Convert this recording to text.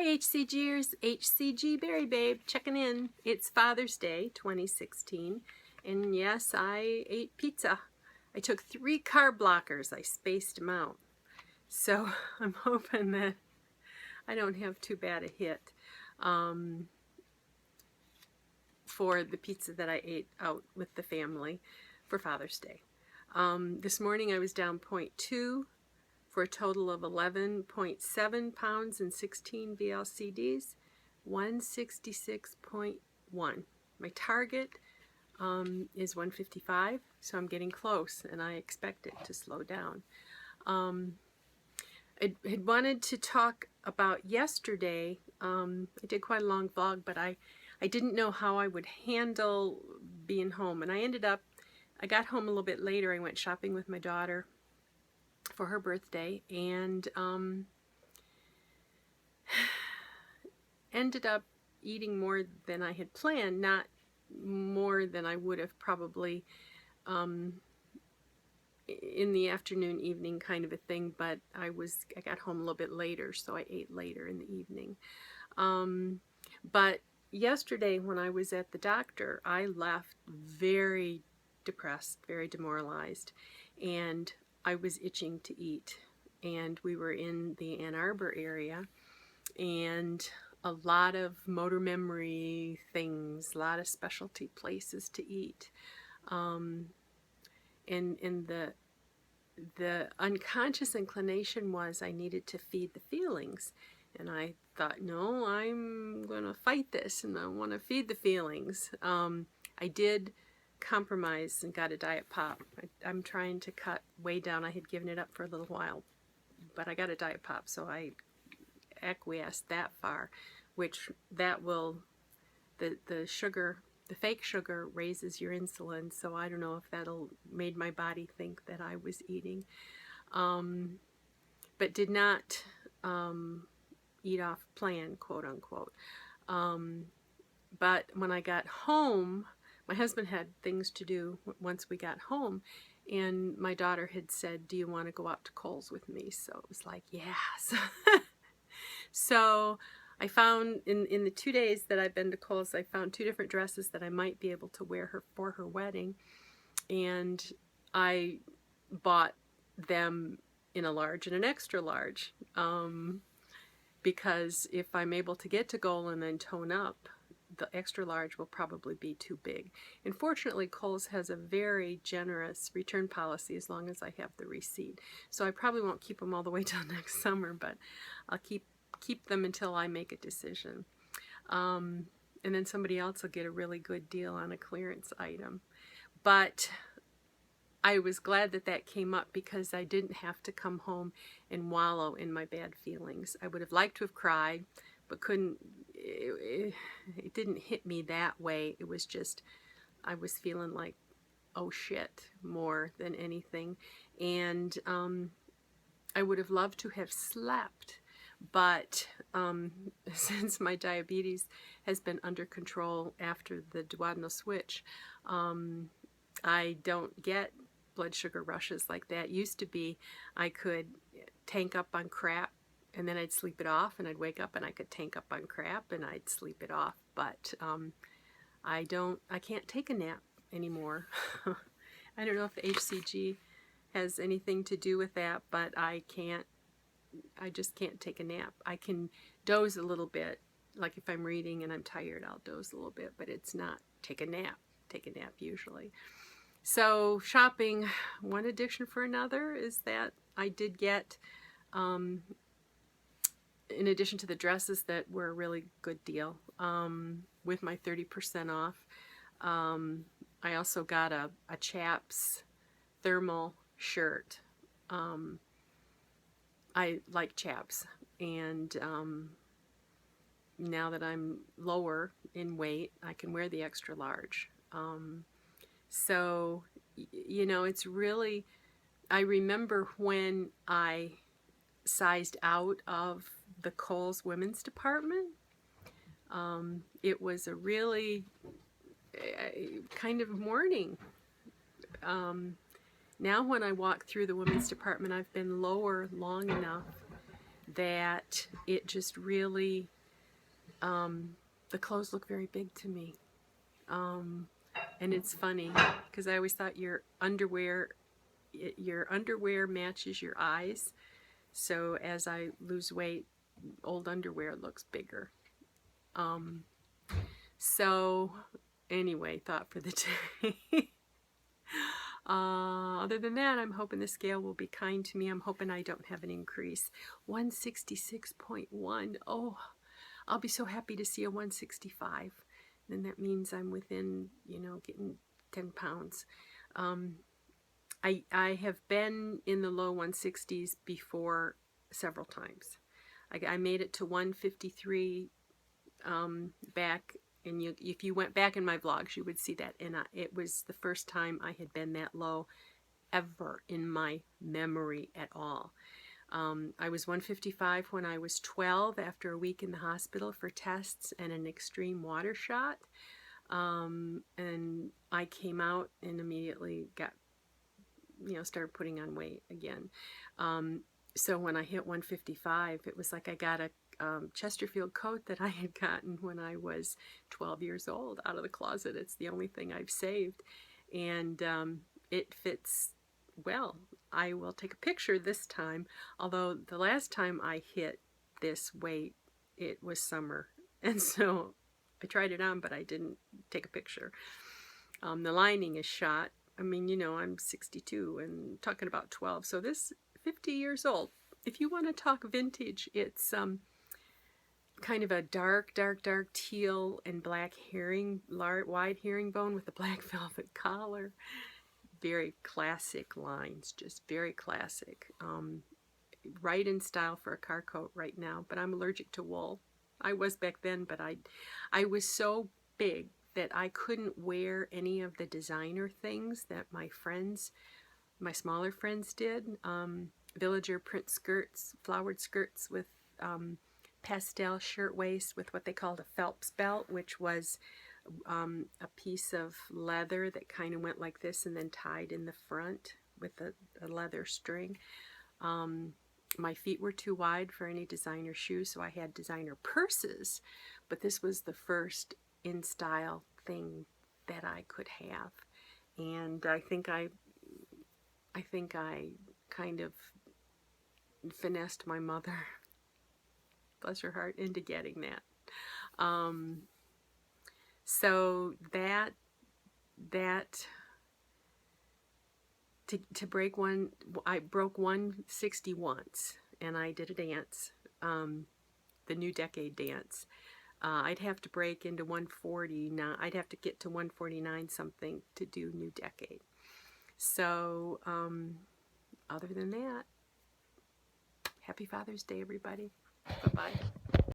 Hi HCGers, HCG Berry Babe checking in. It's Father's Day 2016 and yes, I ate pizza. I took 3 carb blockers. I spaced them out. So I'm hoping that I don't have too bad a hit for the pizza that I ate out with the family for Father's Day. This morning I was down 0.2 for a total of 11.7 pounds and 16 VLCDs, 166.1. My target is 155, so I'm getting close, and I expect it to slow down. I had wanted to talk about yesterday. I did quite a long vlog, but I didn't know how I would handle being home, and I got home a little bit later. I went shopping with my daughter for her birthday, and ended up eating more than I had planned, not more than I would have probably in the afternoon, evening kind of a thing, but I got home a little bit later, so I ate later in the evening. But yesterday when I was at the doctor, I left very depressed, very demoralized, and I was itching to eat. And we were in the Ann Arbor area, and a lot of motor memory things, a lot of specialty places to eat. And the unconscious inclination was I needed to feed the feelings. And I thought, no, I'm going to fight this, and I want to feed the feelings. I did compromise and got a Diet Pop. I'm trying to cut way down. I had given it up for a little while, but I got a Diet Pop, so I acquiesced that far, which that will, the sugar, the fake sugar raises your insulin, so I don't know if that'll made my body think that I was eating, but did not eat off plan, quote unquote. But when I got home, my husband had things to do once we got home, and my daughter had said, do you want to go out to Kohl's with me? So it was like, yes. So I found in the 2 days that I've been to Kohl's, I found 2 different dresses that I might be able to wear her for her wedding, and I bought them in a large and an extra large, because if I'm able to get to goal and then tone up, the extra large will probably be too big. And fortunately, Kohl's has a very generous return policy as long as I have the receipt. So I probably won't keep them all the way till next summer, but I'll keep them until I make a decision. And then somebody else will get a really good deal on a clearance item. But I was glad that that came up because I didn't have to come home and wallow in my bad feelings. I would have liked to have cried, but couldn't. It didn't hit me that way. It was just, I was feeling like, oh shit, more than anything. And I would have loved to have slept, but since my diabetes has been under control after the duodenal switch, I don't get blood sugar rushes like that. Used to be, I could tank up on crap and then I'd sleep it off, and I'd wake up and I could tank up on crap and I'd sleep it off. But I can't take a nap anymore. I don't know if the HCG has anything to do with that, but I just can't take a nap. I can doze a little bit, like if I'm reading and I'm tired, I'll doze a little bit, but it's not take a nap usually. So shopping, one addiction for another, is that I did get, in addition to the dresses that were a really good deal, with my 30% off, I also got a Chaps thermal shirt. I like Chaps, and now that I'm lower in weight, I can wear the extra large. So, you know, it's really, I remember when I sized out of the Kohl's women's department, it was a really kind of morning. Now when I walk through the women's department, I've been lower long enough that it just really, the clothes look very big to me. And it's funny because I always thought your underwear matches your eyes. So as I lose weight, old underwear looks bigger. So anyway, thought for the day. Other than that, I'm hoping the scale will be kind to me. I'm hoping I don't have an increase. 166.1. Oh, I'll be so happy to see a 165. Then that means I'm within, you know, getting 10 pounds. I have been in the low 160s before several times. I made it to 153 back, and if you went back in my vlogs, you would see that. And it was the first time I had been that low ever in my memory at all. I was 155 when I was 12 after a week in the hospital for tests and an extreme water shot. And I came out and immediately got, you know, started putting on weight again. So when I hit 155, it was like I got a Chesterfield coat that I had gotten when I was 12 years old out of the closet. It's the only thing I've saved, and it fits well. I will take a picture this time, although the last time I hit this weight, it was summer, and so I tried it on, but I didn't take a picture. The lining is shot. I mean, you know, I'm 62 and talking about 12, so this 50 years old. If you want to talk vintage, it's kind of a dark teal and black wide herringbone with a black velvet collar. Very classic lines, just very classic. Right in style for a car coat right now, but I'm allergic to wool. I was back then, but I was so big that I couldn't wear any of the designer things that my smaller friends did. Villager print skirts, flowered skirts with pastel shirtwaist with what they called a Phelps belt, which was a piece of leather that kind of went like this and then tied in the front with a leather string. My feet were too wide for any designer shoes, so I had designer purses, but this was the first in-style thing that I could have. And I think I kind of finessed my mother, bless her heart, into getting that. So to break one, I broke 160 once, and I did a dance, the New Decade dance. I'd have to break into 140 now. I'd have to get to 149 something to do New Decade. So other than that, happy Father's Day, everybody. Bye-bye.